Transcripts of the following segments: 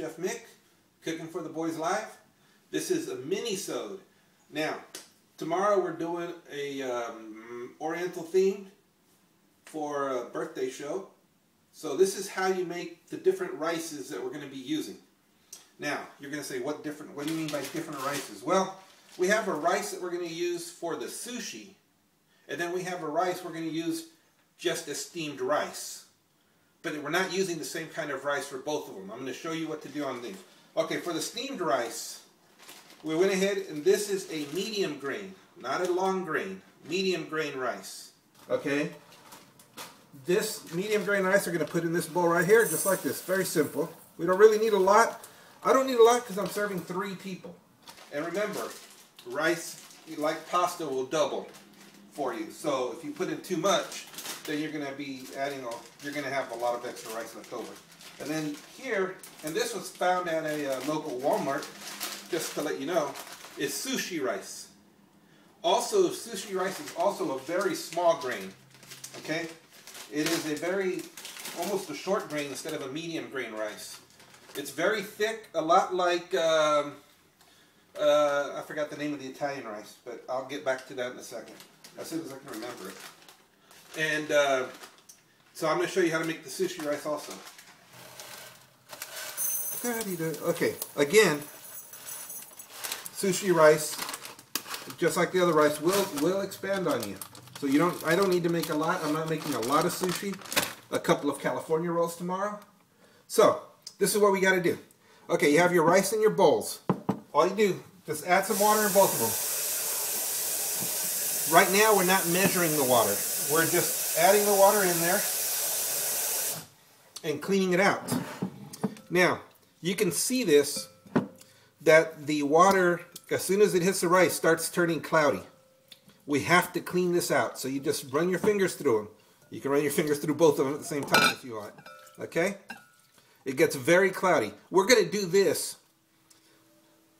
Chef Mick, cooking for the boys live. This is a mini-sode. Now, tomorrow we're doing a Oriental theme for a birthday show. So this is how you make the different rices that we're going to be using. Now, you're going to say, what do you mean by different rices? Well, we have a rice that we're going to use for the sushi, and then we have a rice we're going to use just as steamed rice. But we're not using the same kind of rice for both of them. I'm going to show you what to do on these. Okay, for the steamed rice, we went ahead, and this is a medium grain, not a long grain, medium grain rice. Okay, this medium grain rice we're going to put in this bowl right here, just like this. Very simple. We don't really need a lot. I don't need a lot because I'm serving 3 people. And remember, rice, like pasta, will double for you. So if you put in too much, then you're going to be adding, you're going to have a lot of extra rice left over. And then here, and this was found at a local Walmart, just to let you know, is sushi rice. Also, sushi rice is also a very small grain. Okay? It is a very, almost a short grain instead of a medium grain rice. It's very thick, a lot like, I forgot the name of the Italian rice, but I'll get back to that in a second, as soon as I can remember it. And so I'm going to show you how to make the sushi rice also. Okay, again, sushi rice, just like the other rice, will expand on you. So I don't need to make a lot. I'm not making a lot of sushi. A couple of California rolls tomorrow. So this is what we got to do. Okay, you have your rice in your bowls. All you do, just add some water in both of them. Right now, we're not measuring the water. We're just adding the water in there and cleaning it out. Now, you can see this, that the water, as soon as it hits the rice, starts turning cloudy. We have to clean this out. So you just run your fingers through them. You can run your fingers through both of them at the same time if you want. Okay? It gets very cloudy. We're going to do this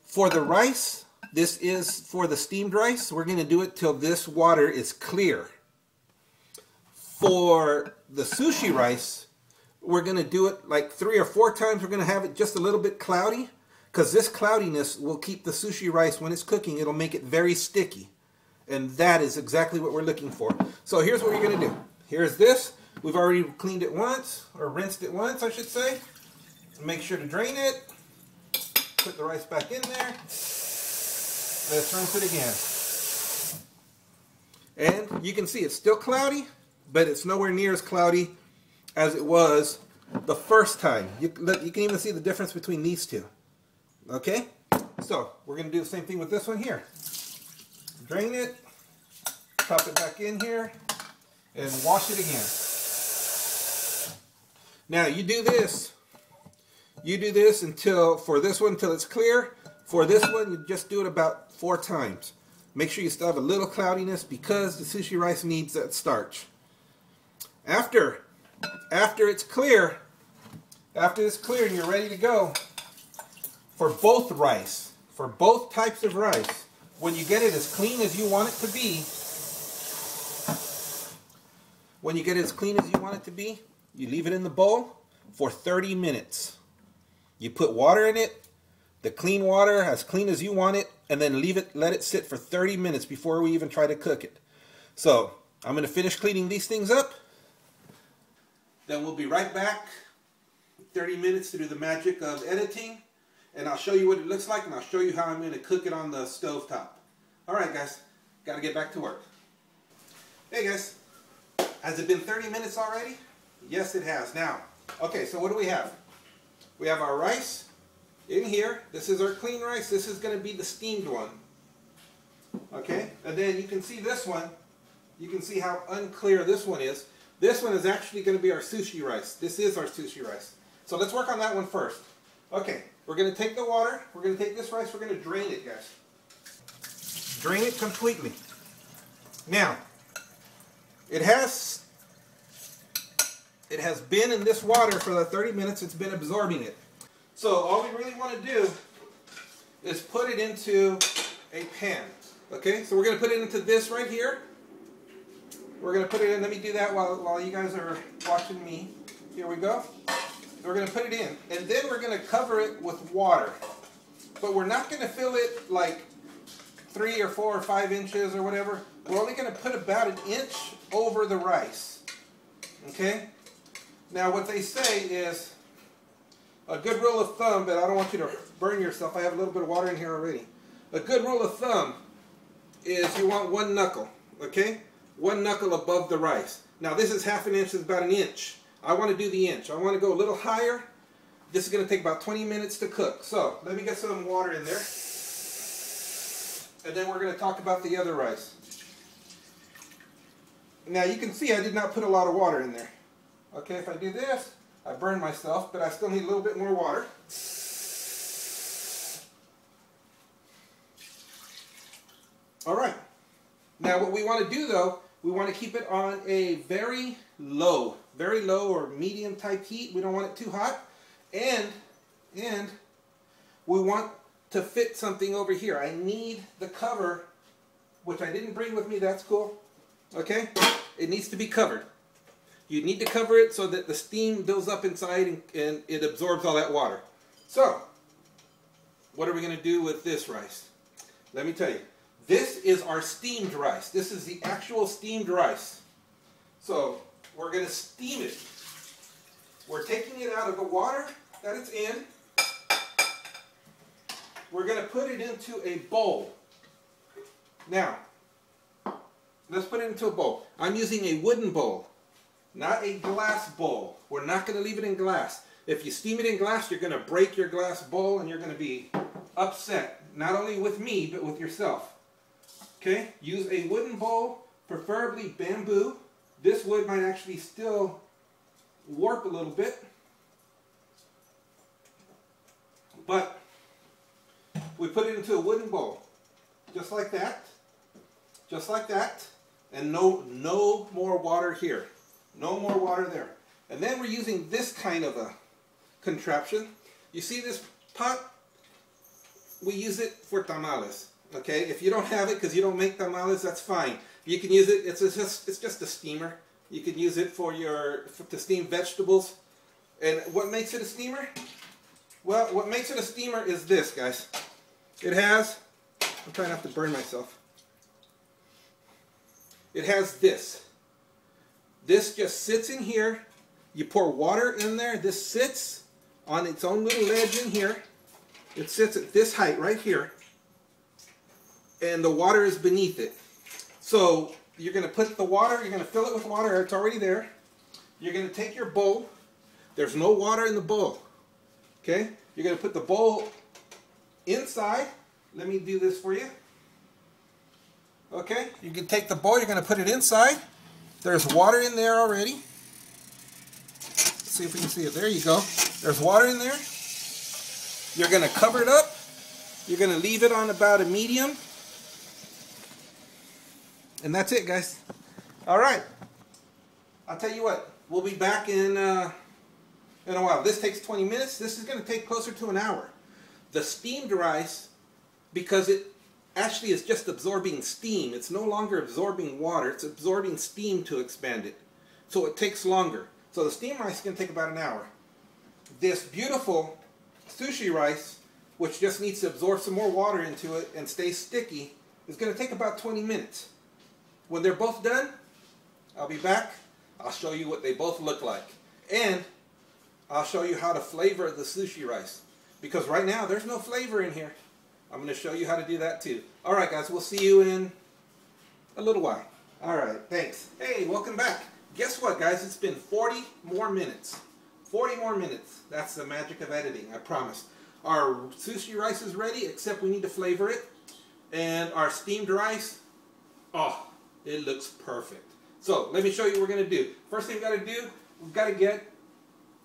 for the rice. This is for the steamed rice. We're going to do it till this water is clear. For the sushi rice, we're going to do it like 3 or 4 times. We're going to have it just a little bit cloudy, because this cloudiness will keep the sushi rice, when it's cooking, it'll make it very sticky. And that is exactly what we're looking for. So here's what you're going to do. Here's this. We've already cleaned it once, or rinsed it once, I should say. Make sure to drain it. Put the rice back in there. Let's rinse it again. And you can see it's still cloudy, but it's nowhere near as cloudy as it was the first time. You can even see the difference between these two. Okay? So, we're going to do the same thing with this one here. Drain it, pop it back in here, and wash it again. Now, you do this until, for this one, until it's clear. For this one, you just do it about 4 times. Make sure you still have a little cloudiness, because the sushi rice needs that starch. After it's clear and you're ready to go, for both rice, for both types of rice, when you get it as clean as you want it to be, you leave it in the bowl for 30 minutes. You put water in it, the clean water, as clean as you want it, and then let it sit for 30 minutes before we even try to cook it. So, I'm going to finish cleaning these things up. Then we'll be right back, 30 minutes to do the magic of editing, and I'll show you what it looks like, and I'll show you how I'm going to cook it on the stove top. Alright guys, got to get back to work. Hey guys, has it been 30 minutes already? Yes, it has. Now, okay, so what do we have? We have our rice in here. This is our clean rice. This is going to be the steamed one. Okay, and then you can see this one. You can see how unclear this one is. This one is actually going to be our sushi rice. This is our sushi rice. So let's work on that one first. Okay, we're going to take the water. We're going to take this rice. We're going to drain it, guys. Drain it completely. Now, it has been in this water for the 30 minutes. It's been absorbing it. So all we really want to do is put it into a pan. Okay, so we're going to put it into this right here. We're going to put it in. Let me do that while you guys are watching me. Here we go. We're going to put it in, and then we're going to cover it with water. But we're not going to fill it like 3 or 4 or 5 inches or whatever. We're only going to put about an inch over the rice. Okay? Now what they say is, a good rule of thumb, but I don't want you to burn yourself. I have a little bit of water in here already. A good rule of thumb is you want 1 knuckle. Okay? 1 knuckle above the rice. Now this is half an inch, is about an inch. I want to do the inch. I want to go a little higher. This is going to take about 20 minutes to cook. So, let me get some water in there. And then we're going to talk about the other rice. Now, you can see I did not put a lot of water in there. Okay, if I do this, I burn myself, but I still need a little bit more water. Alright. Now, what we want to do, though, we want to keep it on a very low or medium type heat. We don't want it too hot. And we want to fit something over here. I need the cover, which I didn't bring with me. That's cool. Okay? It needs to be covered. You need to cover it so that the steam builds up inside and it absorbs all that water. So, what are we going to do with this rice? Let me tell you. This is our steamed rice. This is the actual steamed rice. So, we're going to steam it. We're taking it out of the water that it's in. We're going to put it into a bowl. Now, let's put it into a bowl. I'm using a wooden bowl, not a glass bowl. We're not going to leave it in glass. If you steam it in glass, you're going to break your glass bowl and you're going to be upset. Not only with me, but with yourself. Okay? Use a wooden bowl, preferably bamboo. This wood might actually still warp a little bit. But we put it into a wooden bowl. Just like that. Just like that. And no more water here. No more water there. And then we're using this kind of a contraption. You see this pot? We use it for tamales. Okay? If you don't have it because you don't make tamales, that's fine. You can use it. It's just a steamer. You can use it to steam vegetables. And what makes it a steamer? Well, what makes it a steamer is this, guys. It has, I'm trying not to burn myself. It has this. This just sits in here. You pour water in there. This sits on its own little ledge in here. It sits at this height right here. And the water is beneath it. So you're going to put the water, you're going to fill it with water. It's already there. You're going to take your bowl. There's no water in the bowl. Okay? You're going to put the bowl inside. Let me do this for you. Okay? You can take the bowl, you're going to put it inside. There's water in there already. Let's see if we can see it. There you go. There's water in there. You're going to cover it up. You're going to leave it on about a medium. And that's it, guys. Alright. I'll tell you what. We'll be back in a while. This takes 20 minutes. This is going to take closer to an hour. The steamed rice, because it actually is just absorbing steam. It's no longer absorbing water. It's absorbing steam to expand it. So it takes longer. So the steamed rice is going to take about an hour. This beautiful sushi rice, which just needs to absorb some more water into it and stay sticky, is going to take about 20 minutes. When they're both done, I'll be back. I'll show you what they both look like. And I'll show you how to flavor the sushi rice. Because right now, there's no flavor in here. I'm going to show you how to do that too. Alright guys, we'll see you in a little while. Alright, thanks. Hey, welcome back. Guess what guys, it's been 40 more minutes. 40 more minutes. That's the magic of editing, I promise. Our sushi rice is ready, except we need to flavor it. And our steamed rice, oh, it looks perfect. So, let me show you what we're going to do. First thing we've got to do, we've got to get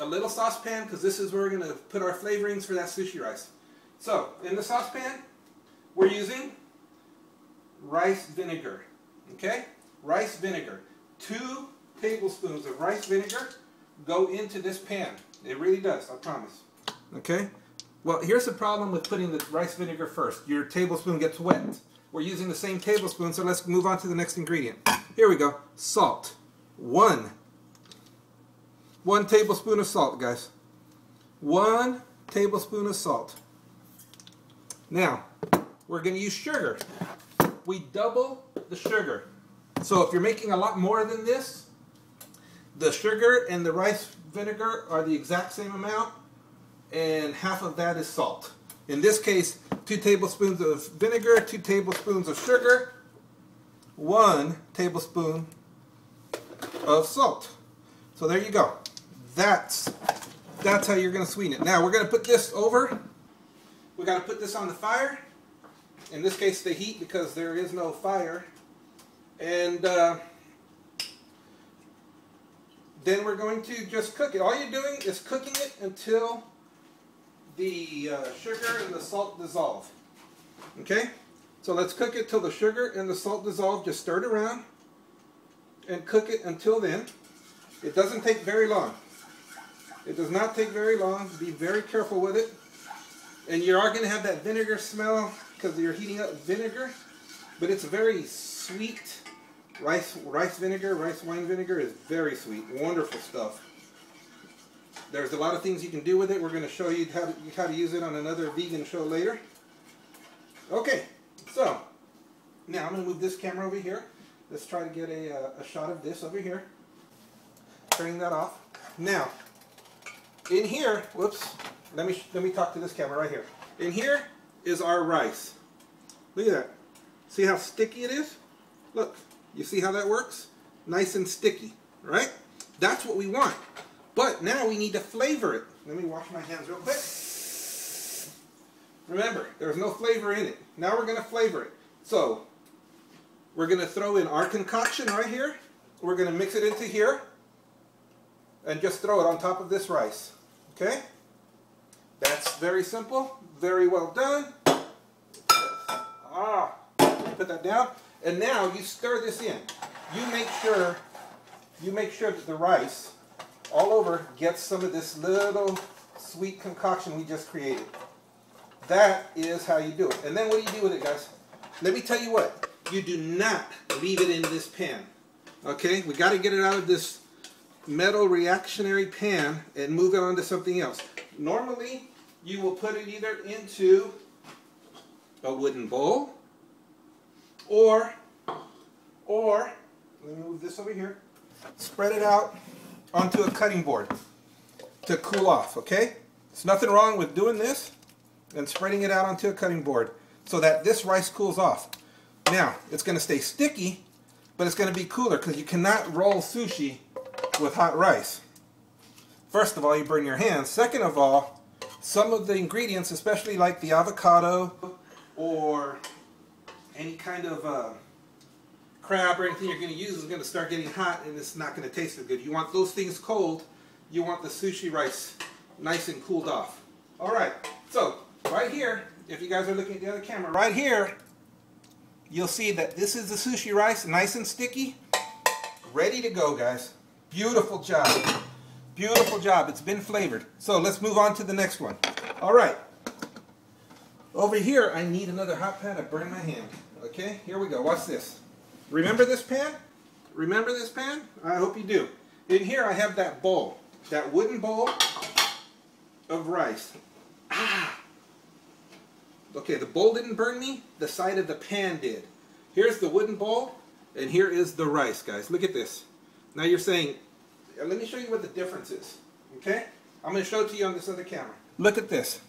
a little saucepan, because this is where we're going to put our flavorings for that sushi rice. So, in the saucepan, we're using rice vinegar. Okay? Rice vinegar. 2 tablespoons of rice vinegar go into this pan. It really does, I promise. Okay? Well, here's the problem with putting the rice vinegar first. Your tablespoon gets wet. We're using the same tablespoon, so let's move on to the next ingredient. Here we go. Salt. 1 tablespoon of salt, guys. 1 tablespoon of salt. Now, we're going to use sugar. We double the sugar. So if you're making a lot more than this, the sugar and the rice vinegar are the exact same amount, and half of that is salt. In this case, 2 tablespoons of vinegar, 2 tablespoons of sugar, 1 tablespoon of salt. So there you go. That's how you're going to sweeten it. Now we're going to put this over. We got to put this on the fire. In this case, the heat, because there is no fire. And then we're going to just cook it. All you're doing is cooking it until the sugar and the salt dissolve. Okay? So let's cook it till the sugar and the salt dissolve. Just stir it around and cook it until then. It doesn't take very long. It does not take very long. Be very careful with it. And you are going to have that vinegar smell because you're heating up vinegar. But it's very sweet. Rice vinegar, rice wine vinegar is very sweet. Wonderful stuff. There's a lot of things you can do with it. We're going to show you how to use it on another vegan show later. Okay, so now I'm going to move this camera over here. Let's try to get a shot of this over here. Turning that off. Now, in here, whoops, let me talk to this camera right here. In here is our rice. Look at that. See how sticky it is? Look, you see how that works? Nice and sticky, right? That's what we want. But now we need to flavor it. Let me wash my hands real quick. Remember, there's no flavor in it. Now we're going to flavor it. So, we're going to throw in our concoction right here. We're going to mix it into here. And just throw it on top of this rice. Okay? That's very simple. Very well done. Put that down. And now you stir this in. You make sure that the rice all over gets some of this little sweet concoction we just created. That is how you do it. And then what do you do with it, guys? Let me tell you what. You do not leave it in this pan. Okay? We got to get it out of this metal reactionary pan and move it on to something else. Normally, you will put it either into a wooden bowl or let me move this over here. Spread it out onto a cutting board to cool off, okay? There's nothing wrong with doing this and spreading it out onto a cutting board so that this rice cools off. Now, it's going to stay sticky, but it's going to be cooler because you cannot roll sushi with hot rice. First of all, you burn your hands. Second of all, some of the ingredients, especially like the avocado or any kind of crab or anything you're going to use, is going to start getting hot and it's not going to taste so good. You want those things cold. You want the sushi rice nice and cooled off. Alright, so right here, if you guys are looking at the other camera, right here, you'll see that this is the sushi rice, nice and sticky, ready to go, guys. Beautiful job. Beautiful job. It's been flavored. So let's move on to the next one. Alright. Over here, I need another hot pan to burn my hand. Okay, here we go. Watch this. Remember this pan? Remember this pan? I hope you do. In here, I have that bowl. That wooden bowl of rice. Okay, the bowl didn't burn me. The side of the pan did. Here's the wooden bowl, and here is the rice, guys. Look at this. Now you're saying, let me show you what the difference is. Okay? I'm going to show it to you on this other camera. Look at this.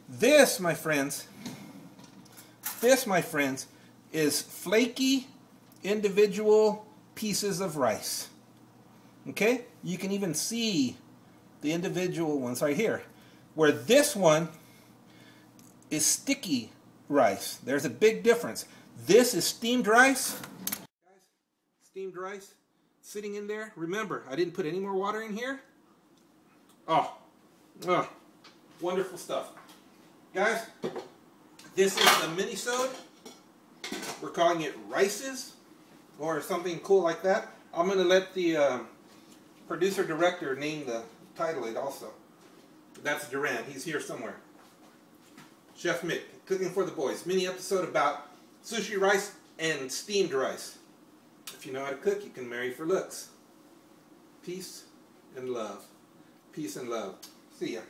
This, my friends, is flaky individual pieces of rice. Okay? You can even see the individual ones right here. Where this one is sticky rice. There's a big difference. This is steamed rice. Guys, steamed rice sitting in there. Remember, I didn't put any more water in here. Oh, wonderful stuff. Guys, this is the mini-sode. We're calling it Rices or something cool like that. I'm going to let the producer-director name the title it also. That's Duran. He's here somewhere. Chef Mick, Cooking for the Boys. Mini episode about sushi rice and steamed rice. If you know how to cook, you can marry for looks. Peace and love. Peace and love. See ya.